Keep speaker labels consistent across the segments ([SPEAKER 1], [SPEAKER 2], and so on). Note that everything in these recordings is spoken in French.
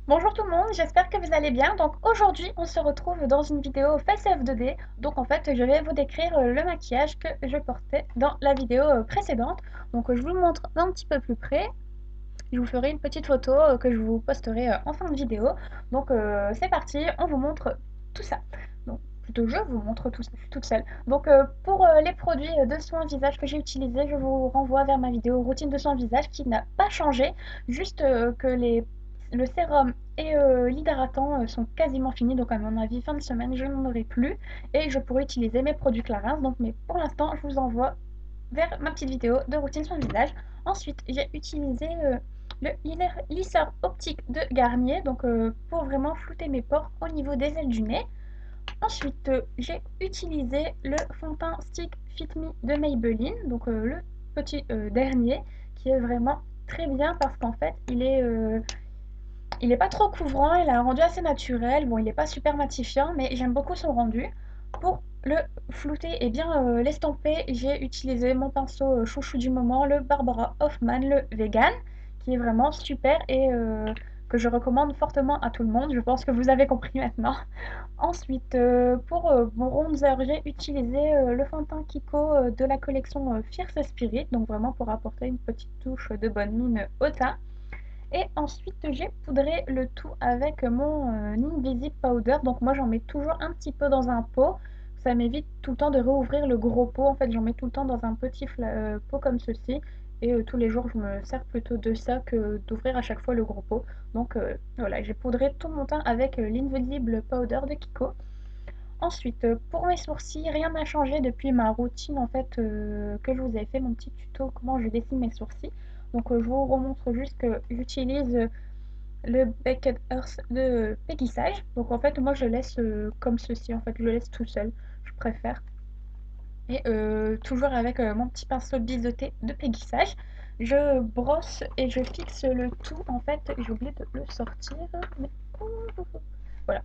[SPEAKER 1] Bonjour tout le monde, j'espère que vous allez bien. Donc aujourd'hui, on se retrouve dans une vidéo Face Off 2D. Donc en fait, je vais vous décrire le maquillage que je portais dans la vidéo précédente. Donc je vous le montre d'un petit peu plus près. Je vous ferai une petite photo que je vous posterai en fin de vidéo. Donc c'est parti, on vous montre tout ça. Donc plutôt je vous montre tout ça, je suis toute seule. Donc pour les produits de soins visage que j'ai utilisés, je vous renvoie vers ma vidéo routine de soins visage qui n'a pas changé, juste que le sérum et l'hydratant sont quasiment finis. Donc à mon avis, fin de semaine, je n'en aurai plus et je pourrai utiliser mes produits Clarins. Donc mais pour l'instant, je vous envoie vers ma petite vidéo de routine soin visage. Ensuite, j'ai utilisé le lisseur optique de Garnier, donc pour vraiment flouter mes pores au niveau des ailes du nez. Ensuite, j'ai utilisé le fond de teint Stick Fit Me de Maybelline, donc le petit dernier, qui est vraiment très bien parce qu'en fait, il est pas trop couvrant, il a un rendu assez naturel. Bon, il n'est pas super matifiant, mais j'aime beaucoup son rendu. Pour le flouter et bien l'estomper, j'ai utilisé mon pinceau chouchou du moment, le Barbara Hoffman, le Vegan, qui est vraiment super et que je recommande fortement à tout le monde. Je pense que vous avez compris maintenant. Ensuite, pour mon bronzer, j'ai utilisé le fond de teint Kiko de la collection Fierce Spirit, donc vraiment pour apporter une petite touche de bonne mine au teint. Et ensuite, j'ai poudré le tout avec mon Invisible Powder. Donc moi, j'en mets toujours un petit peu dans un pot. Ça m'évite tout le temps de rouvrir le gros pot. En fait, j'en mets tout le temps dans un petit pot comme ceci. Et tous les jours, je me sers plutôt de ça que d'ouvrir à chaque fois le gros pot. Donc voilà, j'ai poudré tout mon teint avec l'Invisible Powder de Kiko. Ensuite, pour mes sourcils, rien n'a changé depuis ma routine en fait que je vous avais fait mon petit tuto comment je dessine mes sourcils. Donc je vous remontre juste que j'utilise le Baked Earth de Peggy Sage. Donc en fait moi je laisse comme ceci en fait, je le laisse tout seul, je préfère. Et toujours avec mon petit pinceau biseauté de Peggy Sage, je brosse et je fixe le tout en fait. J'ai oublié de le sortir, mais voilà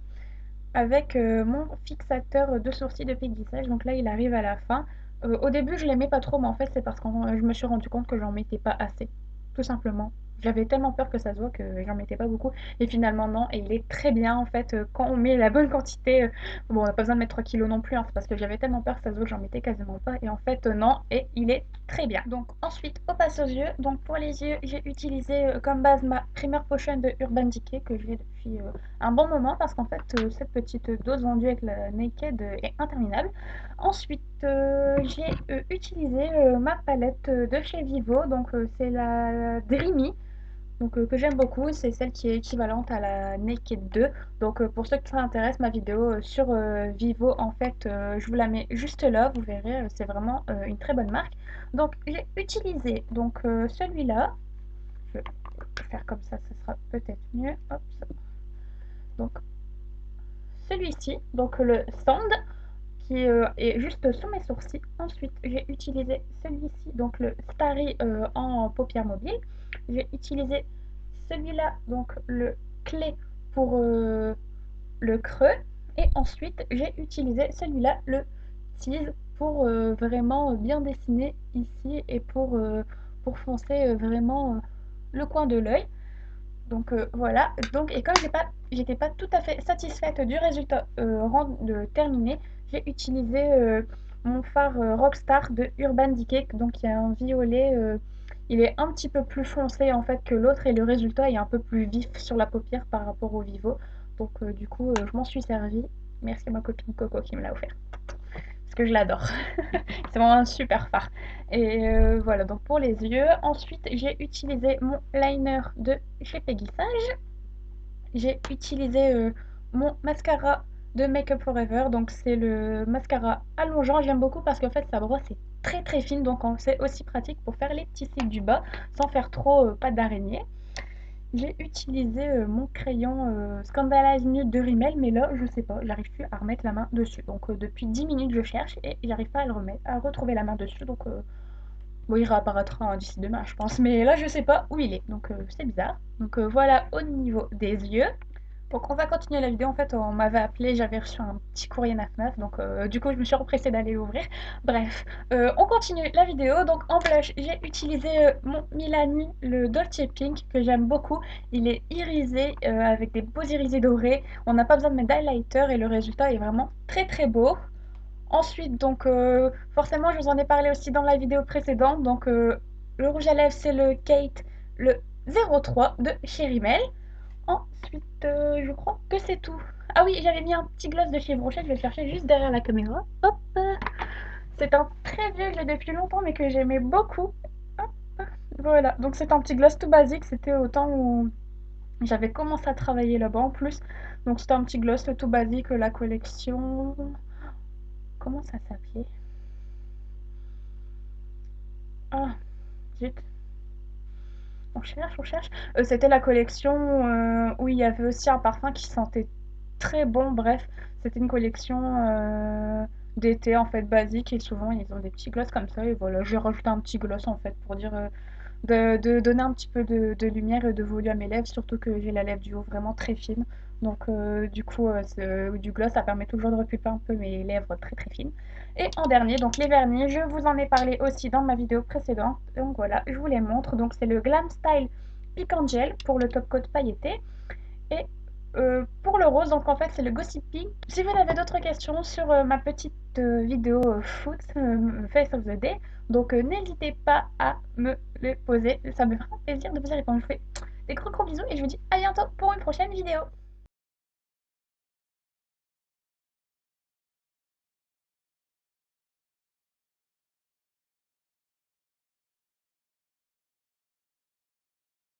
[SPEAKER 1] avec mon fixateur de sourcils de péguissage. Donc là, il arrive à la fin. Au début, je l'aimais pas trop, mais en fait, c'est parce que je me suis rendu compte que j'en mettais pas assez. Tout simplement. J'avais tellement peur que ça se voit que j'en mettais pas beaucoup. Et finalement, non. Et il est très bien, en fait, quand on met la bonne quantité. Bon, on n'a pas besoin de mettre 3 kilos non plus, hein, c'est parce que j'avais tellement peur que ça se voit que j'en mettais quasiment pas. Et en fait, non. Et il est très bien. Donc ensuite, on passe aux yeux. Donc pour les yeux, j'ai utilisé comme base ma Primer Potion de Urban Decay que j'ai depuis un bon moment parce qu'en fait cette petite dose vendue avec la Naked est interminable. Ensuite j'ai utilisé ma palette de chez Vivo, donc c'est la Dreamy. Donc, que j'aime beaucoup, c'est celle qui est équivalente à la Naked 2. Donc pour ceux que ça intéresse, ma vidéo sur Vivo, en fait, je vous la mets juste là, vous verrez, c'est vraiment une très bonne marque. Donc j'ai utilisé donc celui-là, je vais faire comme ça, ce sera peut-être mieux. Hop, donc celui-ci, donc le stand qui est juste sous mes sourcils. Ensuite, j'ai utilisé celui-ci, donc le Starry en paupières mobiles. J'ai utilisé celui-là, donc le clé pour le creux. Et ensuite, j'ai utilisé celui-là, le tease, pour vraiment bien dessiner ici et pour foncer vraiment le coin de l'œil. Donc voilà, donc et comme j'étais pas tout à fait satisfaite du résultat terminé, j'ai utilisé mon fard Rockstar de Urban Decay, donc il y a un violet, il est un petit peu plus foncé en fait que l'autre et le résultat est un peu plus vif sur la paupière par rapport au Vivo. Donc du coup, je m'en suis servie. Merci à ma copine Coco qui me l'a offert parce que je l'adore. C'est vraiment un super fard. Et voilà, donc pour les yeux. Ensuite, j'ai utilisé mon liner de chez Peggy Sage. J'ai utilisé mon mascara de Make Up Forever. Donc c'est le mascara allongeant. J'aime beaucoup parce qu'en fait sa brosse est très très fine. Donc c'est aussi pratique pour faire les petits cils du bas sans faire trop pâte d'araignée. J'ai utilisé mon crayon Scandalize Nude de Rimmel, mais là, je sais pas, j'arrive plus à remettre la main dessus. Donc depuis 10 minutes, je cherche et j'arrive pas à le remettre, à retrouver la main dessus. Donc bon, il réapparaîtra d'ici demain, je pense. Mais là, je sais pas où il est. Donc c'est bizarre. Donc voilà au niveau des yeux. Donc on va continuer la vidéo. En fait, on m'avait appelé, j'avais reçu un petit courrier 99, donc du coup je me suis empressée d'aller l'ouvrir. Bref, on continue la vidéo. Donc en blush, j'ai utilisé mon Milani, le Dolce Pink, que j'aime beaucoup. Il est irisé, avec des beaux irisés dorés. On n'a pas besoin de mettre d'highlighter et le résultat est vraiment très très beau. Ensuite, donc forcément, je vous en ai parlé aussi dans la vidéo précédente. Donc le rouge à lèvres, c'est le Kate, le 03 de chez Rimmel. Ensuite, je crois que c'est tout. Ah oui, j'avais mis un petit gloss de chez Brochet, je vais le chercher juste derrière la caméra. Hop, c'est un très vieux que j'ai depuis longtemps mais que j'aimais beaucoup. Hop, voilà, donc c'est un petit gloss tout basique, c'était au temps où j'avais commencé à travailler là-bas en plus. Donc c'était un petit gloss tout basique, la collection... Comment ça s'appelait? Ah, zut, on cherche, on cherche. C'était la collection où il y avait aussi un parfum qui sentait très bon. Bref, c'était une collection d'été en fait basique et souvent ils ont des petits gloss comme ça. Et voilà, j'ai rajouté un petit gloss en fait pour dire de donner un petit peu de lumière et de volume à mes lèvres, surtout que j'ai la lèvre du haut vraiment très fine. Donc du coup, du gloss, ça permet toujours de repulper un peu mes lèvres très très fines. Et en dernier, donc les vernis, je vous en ai parlé aussi dans ma vidéo précédente. Donc voilà, je vous les montre. Donc c'est le Glam Style Piquant Gel pour le top coat pailleté. Et pour le rose, donc en fait c'est le Gossip Pink. Si vous avez d'autres questions sur ma petite vidéo foot, Face of the Day, donc n'hésitez pas à me les poser. Ça me fera plaisir de vous y répondre. Je vous fais des gros bisous et je vous dis à bientôt pour une prochaine vidéo.